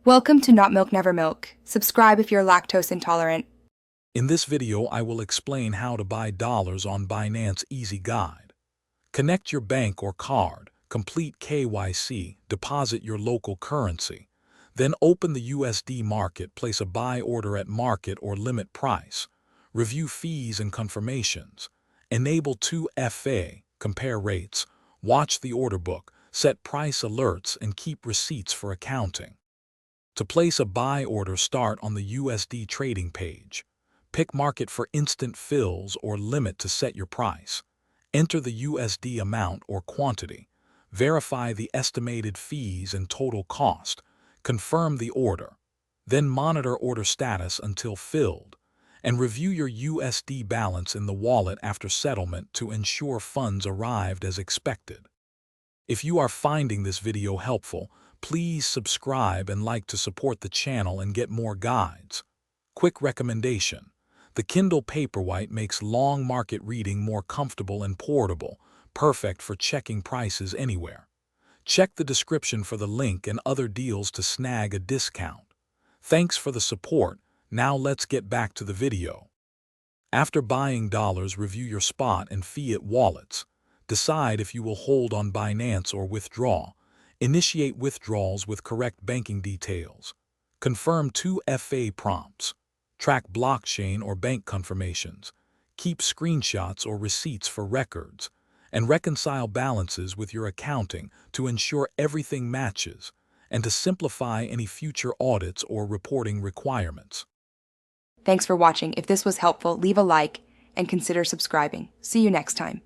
Welcome to Not Milk Never Milk. Subscribe if you're lactose intolerant. In this video, I will explain how to buy dollars on Binance Easy Guide. Connect your bank or card, complete KYC, deposit your local currency. Then open the USD market, place a buy order at market or limit price. Review fees and confirmations. Enable 2FA, compare rates. Watch the order book, set price alerts, and keep receipts for accounting. To place a buy order, start on the USD trading page. Pick market for instant fills or limit to set your price. Enter the USD amount or quantity. Verify the estimated fees and total cost. Confirm the order. Then monitor order status until filled. And review your USD balance in the wallet after settlement to ensure funds arrived as expected. If you are finding this video helpful, please subscribe and like to support the channel and get more guides. Quick recommendation: the Kindle Paperwhite makes long market reading more comfortable and portable, perfect for checking prices anywhere. Check the description for the link and other deals to snag a discount. Thanks for the support. Now let's get back to the video. After buying dollars, review your spot and fiat wallets. Decide if you will hold on Binance or withdraw. Initiate withdrawals with correct banking details. Confirm 2FA prompts. Track blockchain or bank confirmations. Keep screenshots or receipts for records. And reconcile balances with your accounting to ensure everything matches and to simplify any future audits or reporting requirements. Thanks for watching. If this was helpful, leave a like and consider subscribing. See you next time.